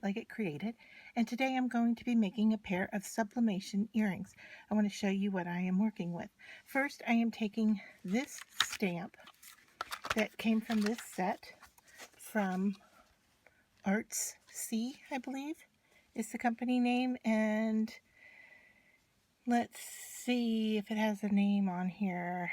eight-legged created, and today I'm going to be making a pair of sublimation earrings. I want to show you what I am working with. First, I am taking this stamp that came from this set from Artesprix, I believe is the company name, and let's see if it has a name on here.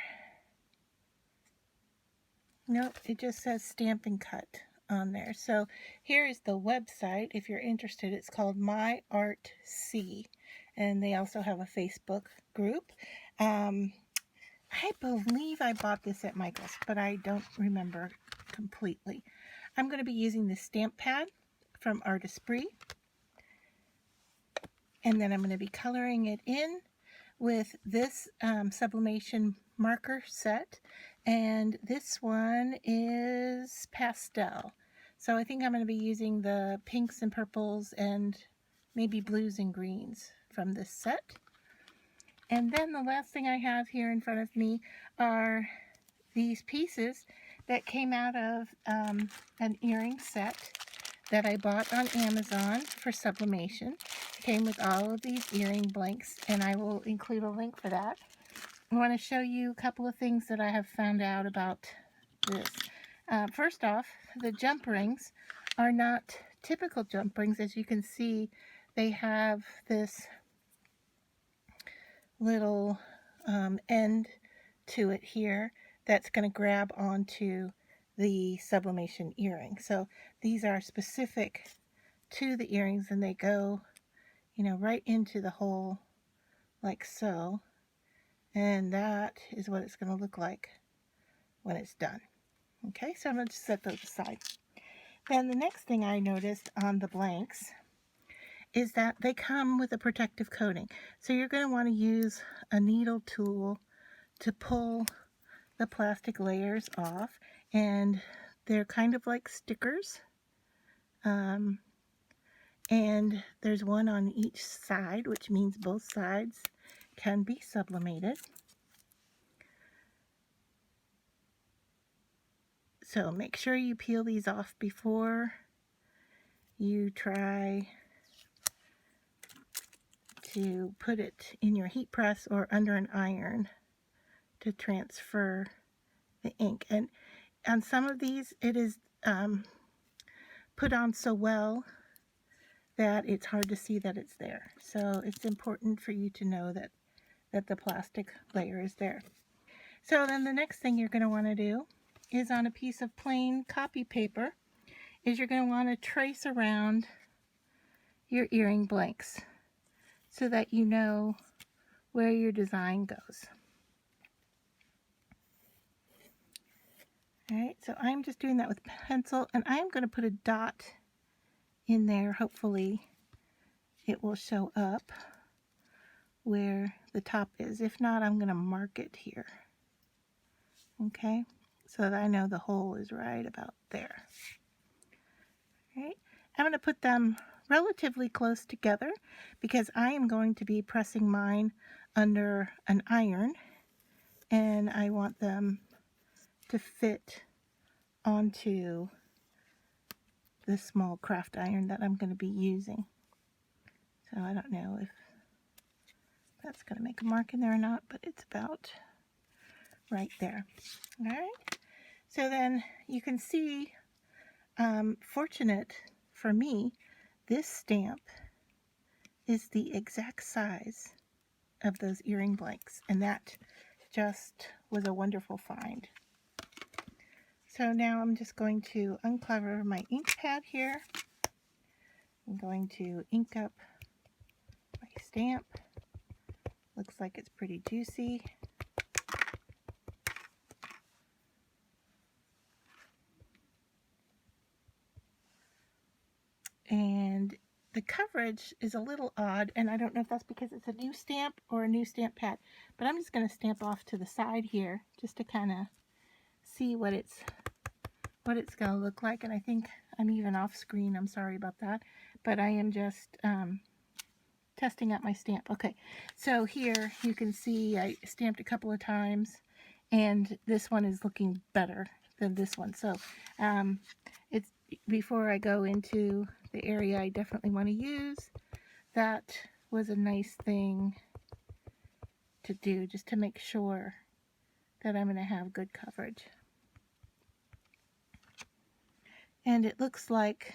Nope, it just says Stamp and Cut on there. So here is the website. If you're interested, it's called My Art C, and they also have a Facebook group. I believe I bought this at Michael's, but I don't remember completely. I'm going to be using the stamp pad from Artesprix, and then I'm going to be coloring it in with this sublimation marker set, and this one is Pastel. So I think I'm going to be using the pinks and purples and maybe blues and greens from this set. And then the last thing I have here in front of me are these pieces that came out of an earring set that I bought on Amazon for sublimation. It came with all of these earring blanks, and I will include a link for that. I want to show you a couple of things that I have found out about this. First off, the jump rings are not typical jump rings. As you can see, they have this little end to it here that's going to grab onto the sublimation earring. So these are specific to the earrings, and they go, right into the hole like so. And that is what it's going to look like when it's done. Okay, so I'm going to set those aside. Then the next thing I noticed on the blanks is that they come with a protective coating. So you're going to want to use a needle tool to pull the plastic layers off, and they're kind of like stickers. And there's one on each side, which means both sides can be sublimated. So make sure you peel these off before you try to put it in your heat press or under an iron to transfer the ink. And on some of these, it is put on so well that it's hard to see that it's there. So it's important for you to know that the plastic layer is there. So then the next thing you're going to want to do is, on a piece of plain copy paper, is you're going to want to trace around your earring blanks so that you know where your design goes. Alright, so I'm just doing that with pencil, and I'm going to put a dot in there. Hopefully it will show up where the top is. If not, I'm going to mark it here. Okay, so that I know the hole is right about there. Alright, I'm going to put them relatively close together because I am going to be pressing mine under an iron, and I want them to fit onto the small craft iron that I'm going to be using. So I don't know if that's going to make a mark in there or not, but it's about right there. All right, so then you can see, fortunate for me, this stamp is the exact size of those earring blanks, and that just was a wonderful find. So now I'm just going to uncover my ink pad here. I'm going to ink up my stamp. Looks like it's pretty juicy. And the coverage is a little odd, and I don't know if that's because it's a new stamp or a new stamp pad, but I'm just going to stamp off to the side here just to kind of see what it's going to look like. And I think I'm even off screen. I'm sorry about that, but I am just testing out my stamp. Okay, so here you can see I stamped a couple of times, and this one is looking better than this one. So before I go into the area I definitely want to use, that was a nice thing to do, just to make sure that I'm going to have good coverage. And it looks like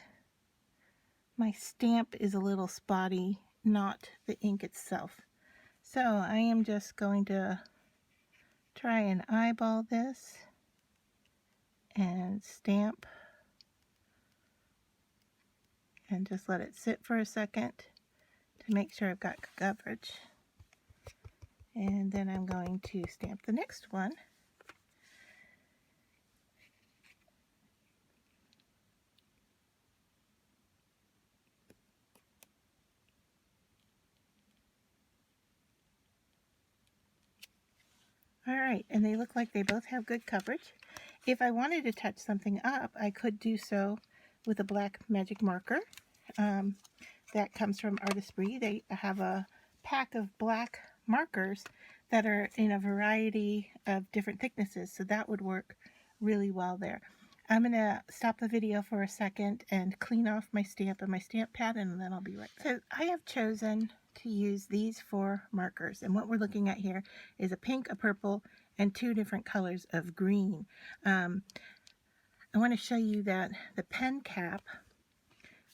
my stamp is a little spotty, not the ink itself. So I am just going to try and eyeball this and stamp and just let it sit for a second to make sure I've got coverage. And then I'm going to stamp the next one. Alright, and they look like they both have good coverage. If I wanted to touch something up, I could do so with a black magic marker. That comes from Artesprix. They have a pack of black markers that are in a variety of different thicknesses, so that would work really well there. I'm going to stop the video for a second and clean off my stamp and my stamp pad, and then I'll be right back. So I have chosen to use these 4 markers, and what we're looking at here is a pink, a purple, and 2 different colors of green. I want to show you that the pen cap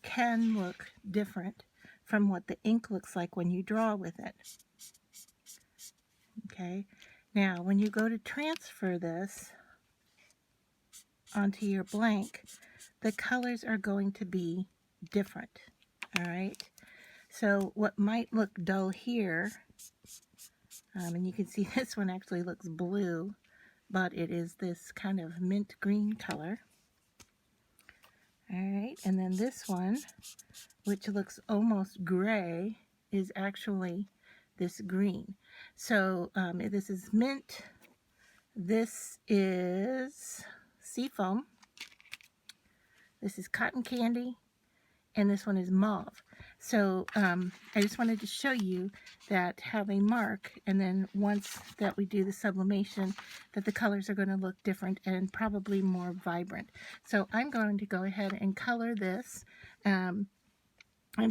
can look different from what the ink looks like when you draw with it. Okay, now when you go to transfer this onto your blank, the colors are going to be different. All right, so what might look dull here, and you can see this one actually looks blue, but it is this kind of mint green color. All right, and then this one, which looks almost gray, is actually this green. So this is mint, this is seafoam, this is cotton candy, and this one is mauve. So I just wanted to show you that how they mark, and then once that we do the sublimation, that the colors are going to look different and probably more vibrant. So I'm going to go ahead and color this and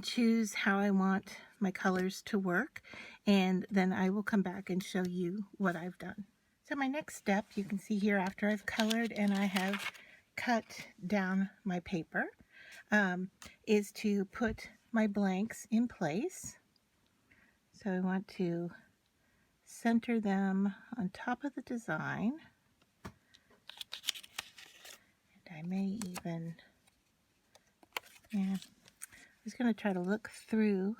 choose how I want my colors to work, and then I will come back and show you what I've done. So my next step, you can see here after I've colored and I have cut down my paper, is to put my blanks in place. So I want to center them on top of the design. And I may even, I was going to try to look through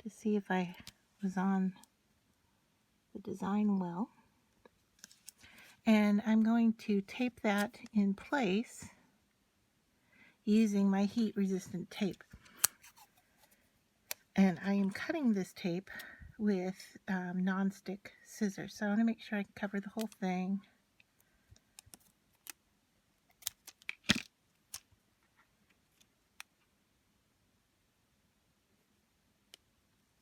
to see if I was on the design well. And I'm going to tape that in place using my heat resistant tape. And I am cutting this tape with non-stick scissors. So I want to make sure I cover the whole thing.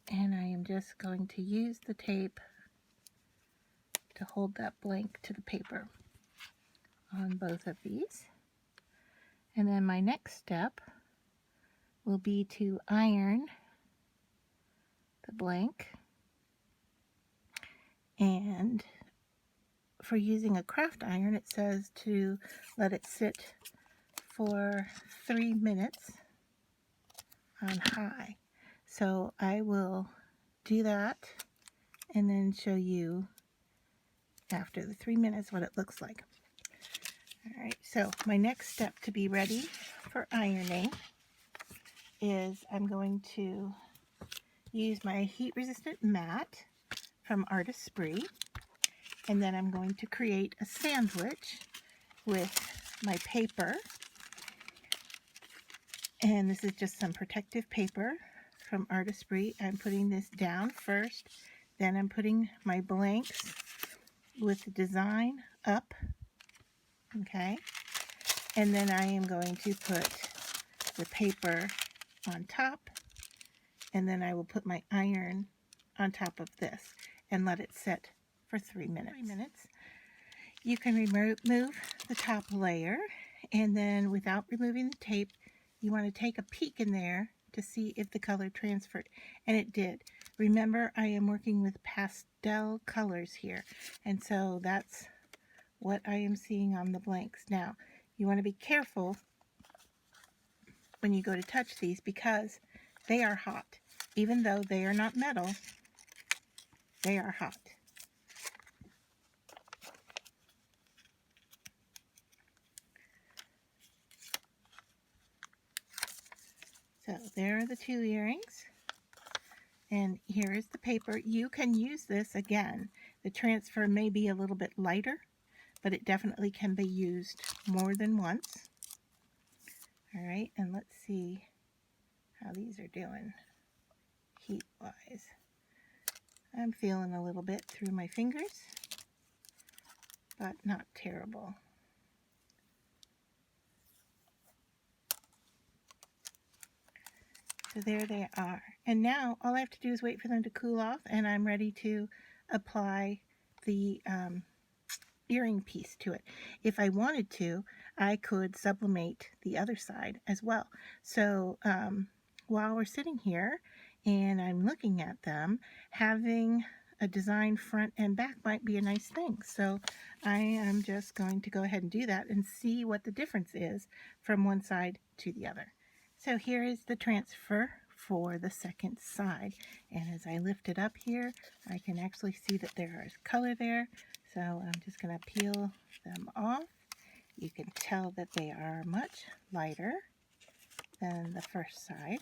And I am just going to use the tape to hold that blank to the paper on both of these. And then my next step will be to iron the blank. And for using a craft iron, it says to let it sit for 3 minutes on high. So I will do that and then show you after the 3 minutes what it looks like. All right, so my next step to be ready for ironing is I'm going to use my heat resistant mat from Artesprix, and then I'm going to create a sandwich with my paper. And this is just some protective paper from Artesprix. I'm putting this down first, then I'm putting my blanks with the design up, okay? And then I am going to put the paper on top, and then I will put my iron on top of this and let it sit for 3 minutes. You can remove the top layer, and then without removing the tape, you want to take a peek in there to see if the color transferred, and it did. Remember, I am working with pastel colors here, and so that's what I am seeing on the blanks. Now, you want to be careful when you go to touch these because they are hot. Even though they are not metal, they are hot. So there are the two earrings, and here is the paper. You can use this again. The transfer may be a little bit lighter, but it definitely can be used more than once. All right, and let's see how these are doing heat-wise. I'm feeling a little bit through my fingers, but not terrible. So there they are. And now all I have to do is wait for them to cool off, and I'm ready to apply the earring piece to it. If I wanted to, I could sublimate the other side as well. So while we're sitting here and I'm looking at them, having a design front and back might be a nice thing. So I am just going to go ahead and do that and see what the difference is from one side to the other. So here is the transfer for the second side, and as I lift it up here, I can actually see that there is color there. So I'm just going to peel them off. You can tell that they are much lighter than the first side.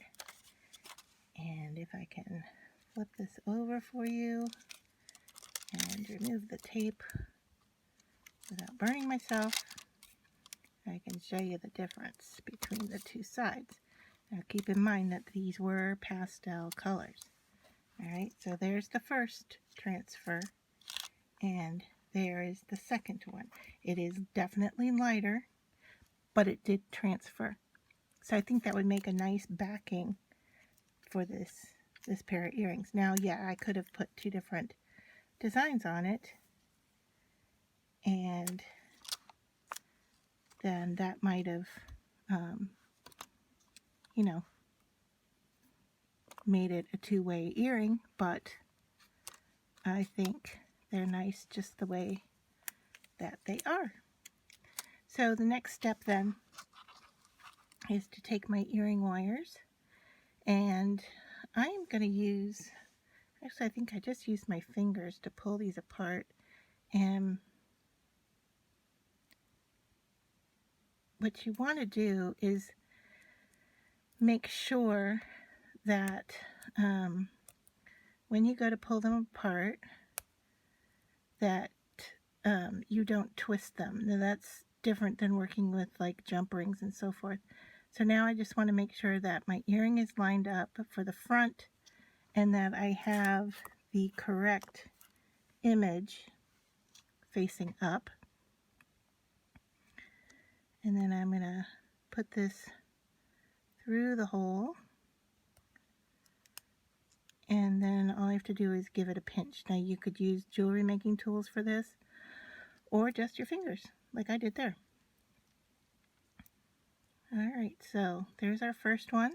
And if I can flip this over for you and remove the tape without burning myself, I can show you the difference between the two sides. Now keep in mind that these were pastel colors. Alright, so there's the first transfer, and there is the second one. It is definitely lighter, but it did transfer. So I think that would make a nice backing for this pair of earrings. Now, yeah, I could have put two different designs on it, and then that might have, you know, made it a two-way earring, but I think they're nice just the way that they are. So the next step then is to take my earring wires, and I'm going to use, actually I think I just used my fingers to pull these apart, and what you want to do is make sure that when you go to pull them apart that you don't twist them. Now that's different than working with like jump rings and so forth. So now I just want to make sure that my earring is lined up for the front and that I have the correct image facing up. And then I'm going to put this through the hole, and then all I have to do is give it a pinch. Now you could use jewelry making tools for this, or just your fingers like I did there. Alright, so there's our first one,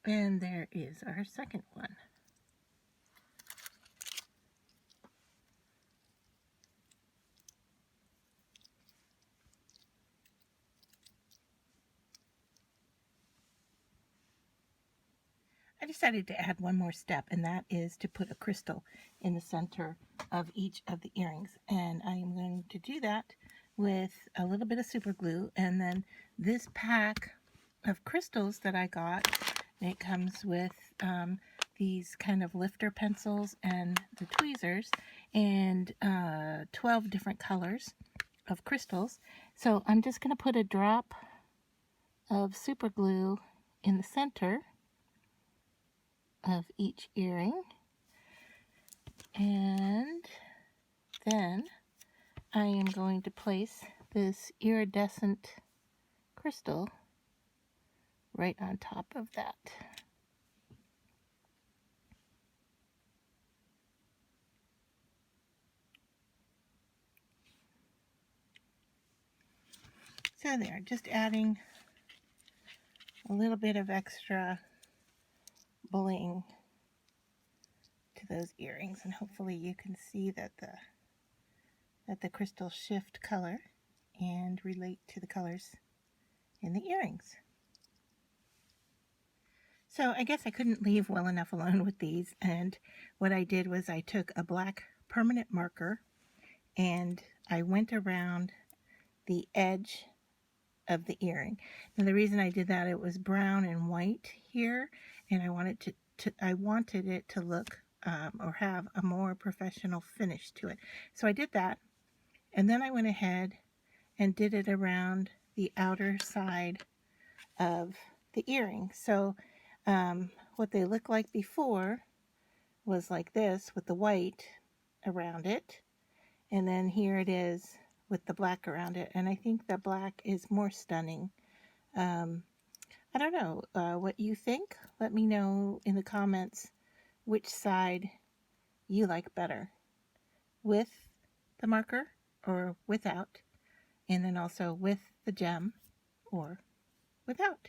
and there is our second one. I decided to add one more step, and that is to put a crystal in the center of each of the earrings. And I am going to do that with a little bit of super glue, and then this pack of crystals that I got, it comes with these kind of lifter pencils and the tweezers, and 12 different colors of crystals. So I'm just going to put a drop of super glue in the center of each earring, and then I am going to place this iridescent crystal right on top of that. So there, just adding a little bit of extra bling to those earrings, and hopefully you can see that the crystals shift color and relate to the colors in the earrings. So I guess I couldn't leave well enough alone with these, and what I did was I took a black permanent marker and I went around the edge of the earring. And the reason I did that, it was brown and white here, and I wanted it to look or have a more professional finish to it. So I did that, and then I went ahead and did it around the outer side of the earring. So what they looked like before was like this with the white around it, and then here it is with the black around it, and I think the black is more stunning. I don't know what you think. Let me know in the comments which side you like better, with the marker or without, and then also with the gem or without.